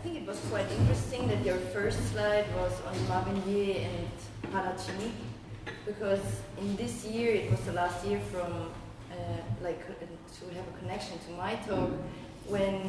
think it was quite interesting that your first slide was on Mavignier and Palachinic, because in this year, it was the last year from, to have a connection to my talk, when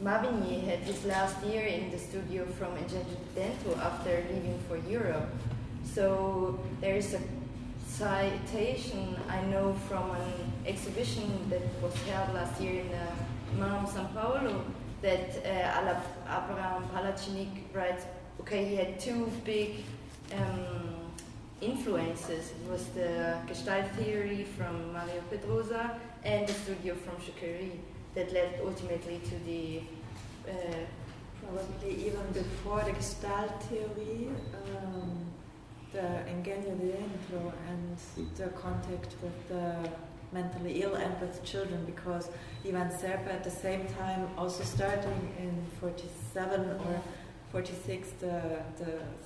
Mavignier had his last year in the studio from Ingegno Dentro after leaving for Europe. So there is a citation I know from an exhibition that was held last year in MAM São Paulo, that Abraham Palachinic writes, okay, he had two big influences. It was the Gestalt theory from Mario Pedrosa and the studio from Chouquerie that led ultimately to the... probably even before the Gestalt theory, the Ingegno Dentro and the contact with the mentally ill and with children, because Ivan Serpa at the same time, also starting in 47 or 46, the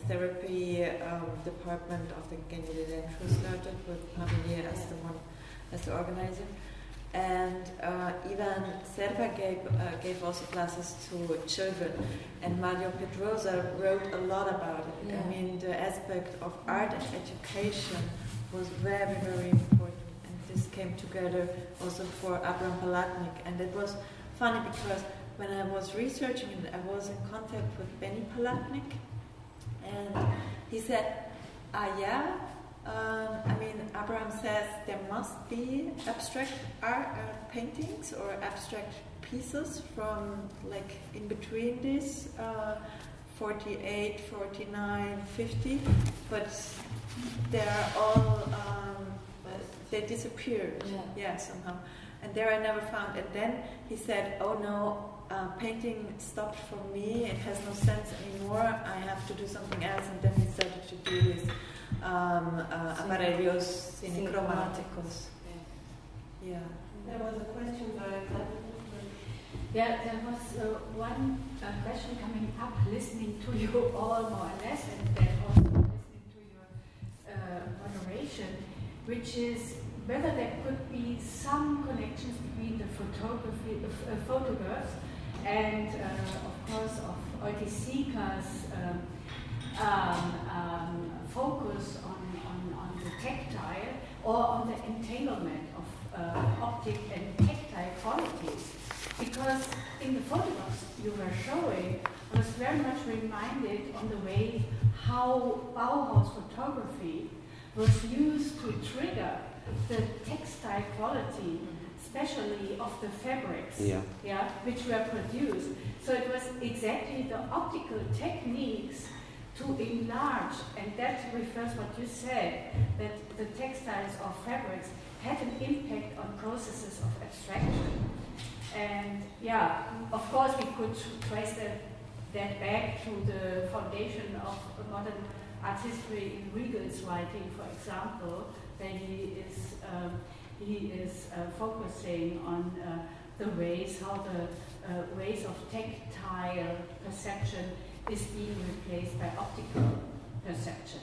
therapy department of the Ingegno Dentro started with Mavignier as the organizer. And Ivan Serpa gave also classes to children, and Mario Pedrosa wrote a lot about it. Yeah. I mean, the aspect of art and education was very, very important, and this came together also for Abraham Palatnik. And it was funny because when I was researching it, I was in contact with Benny Palatnik, and he said, I mean, Abraham says there must be abstract art, paintings or abstract pieces from like in between this 48, 49, 50, but they're all, they disappeared, somehow. And there I never found. And then he said, oh no, painting stopped for me, it has no sense anymore, I have to do something else. And then he started to do this. Aparellos cinecromáticos. Yeah. There was a question by Yeah, there was one question coming up, listening to you all more or less, and then also listening to your moderation, which is whether there could be some connections between the photographs and, of course, of Oiticica's focus on the tactile or on the entanglement of optic and tactile qualities. Because in the photographs you were showing, I was very much reminded on the way how Bauhaus photography was used to trigger the textile quality, especially of the fabrics, which were produced. So it was exactly the optical techniques to enlarge, and that refers what you said, that the textiles or fabrics had an impact on processes of abstraction. And of course we could trace that back to the foundation of modern art history in Riegel's writing, for example, that he is focusing on the ways, how the ways of tactile perception is being replaced by optical perception,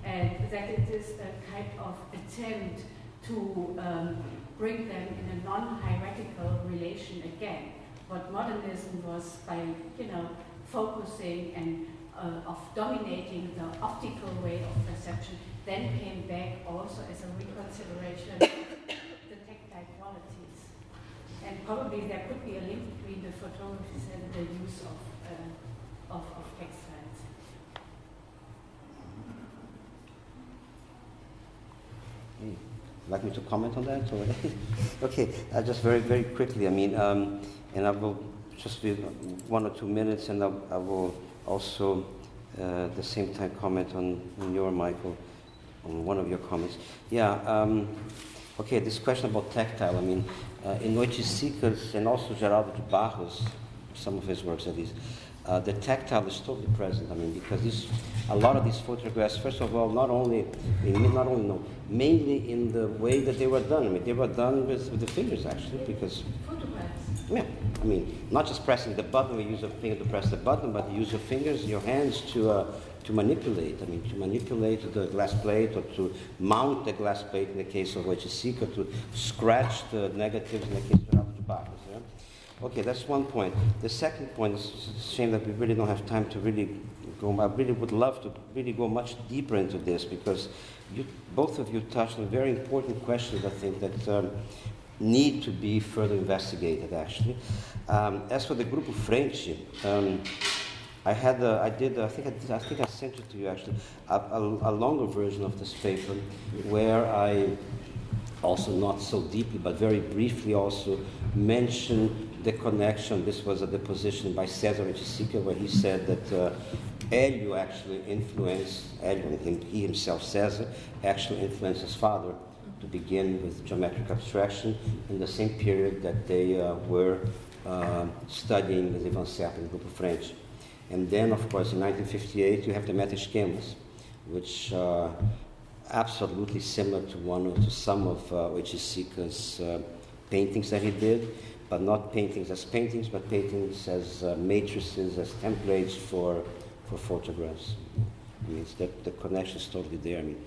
and that it is a kind of attempt to bring them in a non-hierarchical relation again. What modernism was by, focusing and of dominating the optical way of perception, then came back also as a reconsideration of the tactile qualities. And probably there could be a link between the photographies and the use of textiles. Like me to comment on that? Okay, just very, very quickly. I mean, and I will just do 1 or 2 minutes, and I will also at the same time comment on your, Michael, on one of your comments. Okay, this question about tactile. I mean, in Oiticica's and also Geraldo de Barros, some of his works at least, the tactile is totally present. I mean, because a lot of these photographs, first of all, mainly in the way that they were done. I mean, they were done with the fingers, actually, because... Photographs. Yeah, I mean, not just pressing the button, we use a finger to press the button, but you use your fingers, your hands to manipulate. I mean, to manipulate the glass plate, or to mount the glass plate in the case of Oiticica, to scratch the negatives in the case of Geraldo de Barros. Yeah? Okay, that's one point. The second point is it's a shame that we really don't have time to really go. I really would love to really go much deeper into this because both of you touched on very important questions, I think, that need to be further investigated, actually. As for the Grupo Frente, I think I sent it to you, actually, a longer version of this paper where I also not so deeply, but very briefly also mentioned the connection. This was a deposition by Cesare Chisica, where he said that Hélio actually influenced, he himself, Cesare, actually influenced his father to begin with geometric abstraction in the same period that they were studying with Ivan Serpa in Grupo Frente. And then, of course, in 1958, you have the meta-schemas, which absolutely similar to some of Chisica's paintings that he did, but not paintings as paintings, but paintings as matrices, as templates for photographs. I mean, the connection is totally there. I mean,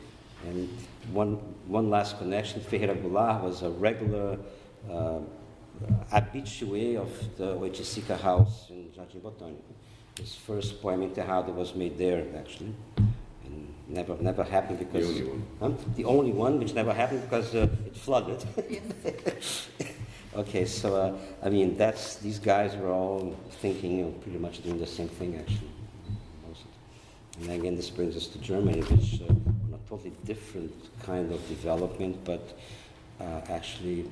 and one last connection, Ferreira Goulart was a regular habitué of the Chisica house in Jardim Botânico. His first poem Enterrado was made there, actually. Never happened because the only one which never happened because it flooded. Yes. Okay, so I mean these guys were all thinking, pretty much doing the same thing actually. And again, this brings us to Germany, which on a totally different kind of development, but actually,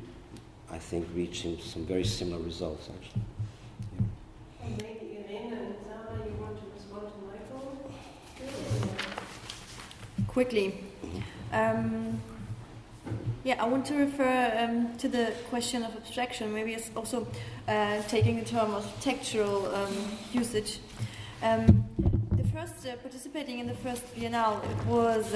I think reaching some very similar results actually. Yeah. And maybe Irene and Zara, you want to respond to Michael? Quickly. I want to refer to the question of abstraction. Maybe it's also taking the term of textual usage. The first participating in the first Biennale was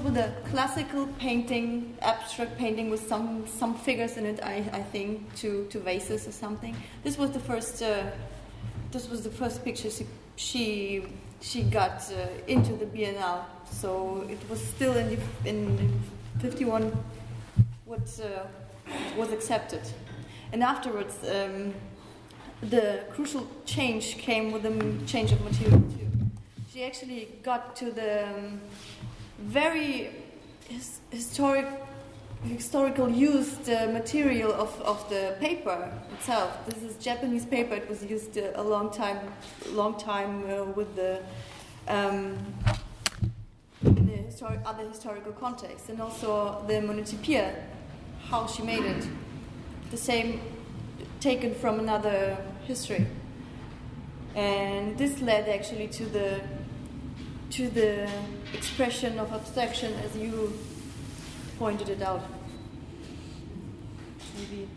with a classical painting, abstract painting with some figures in it. I think two vases or something. This was the first. This was the first picture she got into the Biennale. So it was still in 51 what was accepted, and afterwards the crucial change came with the change of material too. She actually got to the very historical used material of the paper itself. This is Japanese paper. It was used a long time with the in the other historical contexts, and also the monotypia, how she made it, the same taken from another history, and this led actually to the expression of abstraction as you pointed it out. Maybe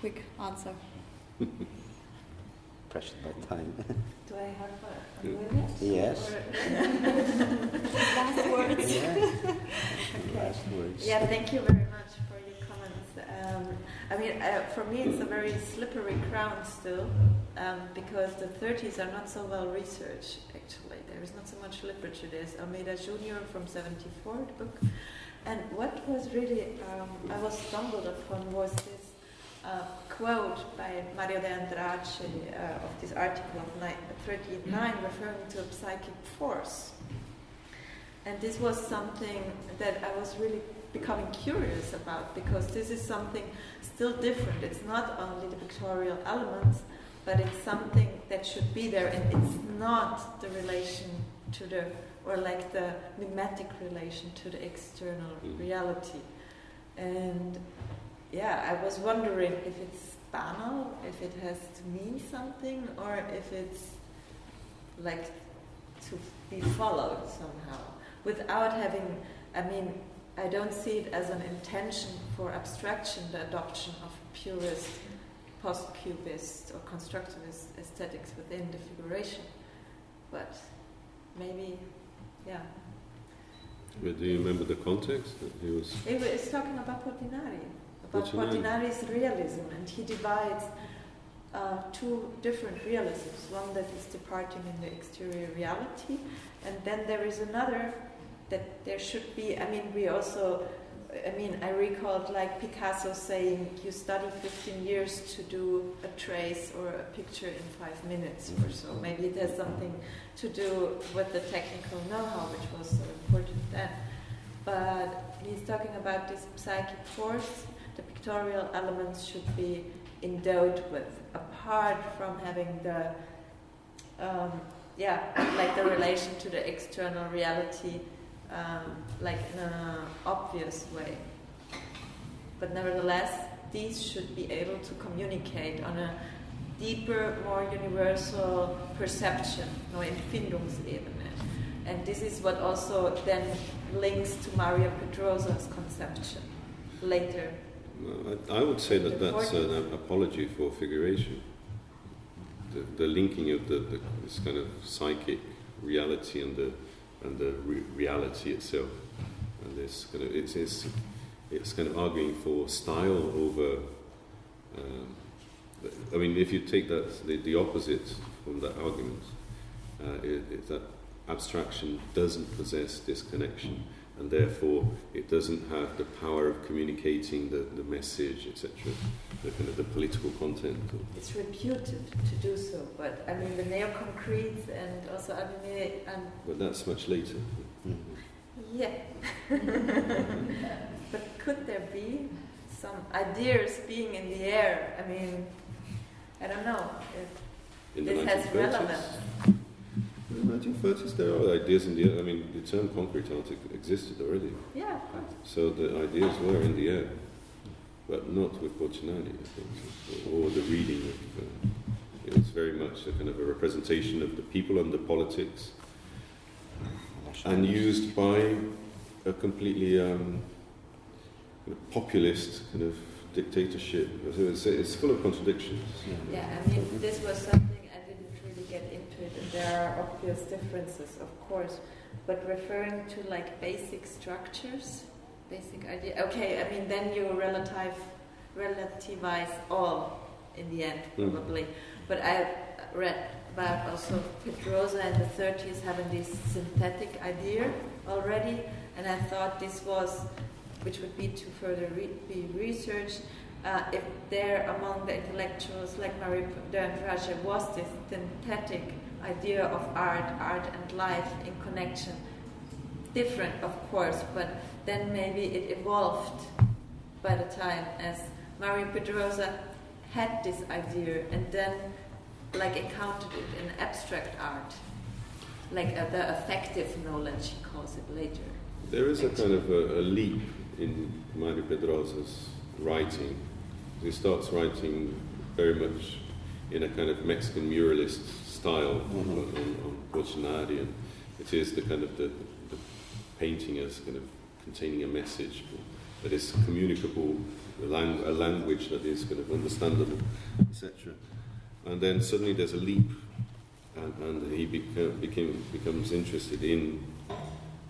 quick answer. Pressured by time. Do I have a minute? Yes. Last words. Yeah. Okay. Last words. Yeah, thank you very much for your comments. For me, it's a very slippery ground still, because the 30s are not so well researched, actually. There is not so much literature. There's Almeida Jr. from 74, the book. And what was really, I was stumbled upon was this quote by Mario de Andrade of this article of 39 referring to a psychic force. And this was something that I was really becoming curious about, because this is something still different. It's not only the pictorial elements, but it's something that should be there, and it's not the relation to the mimetic relation to the external reality. And I was wondering if it's banal, if it has to mean something, or if it's like to be followed somehow without having, I don't see it as an intention for abstraction, the adoption of purist, post-cubist or constructivist aesthetics within the figuration. But maybe, But do you remember the context that he was? It's talking about Portinari's realism, and he divides two different realisms. One that is departing in the exterior reality, and then there is another that there should be. We also I mean, I recalled like Picasso saying, you study 15 years to do a trace or a picture in 5 minutes or so. Maybe it has something to do with the technical know-how, which was so important then. But he's talking about this psychic force. The pictorial elements should be endowed with, apart from having the, like the relation to the external reality, like in an obvious way. But nevertheless, these should be able to communicate on a deeper, more universal perception, no Empfindungsebene. And this is what also then links to Maria Pedrosa's conception later. I would say that that's an apology for figuration. The linking of this kind of psychic reality and the reality itself, and this kind of it's kind of arguing for style over. I mean, if you take that the opposite from that argument, it's that abstraction doesn't possess this connection, and therefore it doesn't have the power of communicating the message, etc., the kind of the political content. It's reputed to do so, but I mean the neo-concrete and also Abime and... But that's much later. Yeah. But could there be some ideas being in the air? I mean, I don't know if this has relevance. In the 1930s, there are ideas in the air. I mean, the term concrete art existed already. Yeah, of course. So the ideas were in the air, but not with Boccinelli, I think, or the reading of. It's very much a kind of a representation of the people and the politics, and used by a completely kind of populist kind of dictatorship. It's full of contradictions. Yeah, I mean, this was something I didn't really get into it, and there are obvious differences, of course, but referring to like basic structures, basic idea. Okay, I mean, then you relativize all in the end, probably. But I read about also Pedrosa in the 30s having this synthetic idea already, and I thought this was, which would be to further be researched, if there among the intellectuals like Marie Pedrosa was this synthetic idea of art and life in connection. Different, of course, but then maybe it evolved by the time as Marie Pedrosa had this idea and then like encountered it in abstract art, like the affective knowledge, he calls it later. There is a kind of a leap in Mario Pedrosa's writing. He starts writing very much in a kind of Mexican muralist style on Boccinelli, and it is the kind of the painting as kind of containing a message that is communicable, a language that is kind of understandable, etc. And then suddenly there's a leap, and he becomes interested in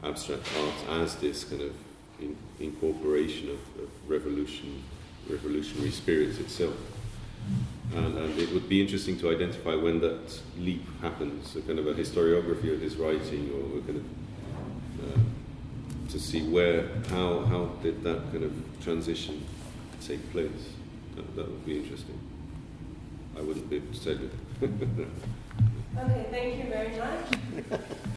abstract art as this kind of incorporation of revolutionary spirit itself. And it would be interesting to identify when that leap happens, a kind of a historiography of his writing, or a kind of to see how did that kind of transition take place. That would be interesting. I wouldn't be able to tell you. Okay, thank you very much.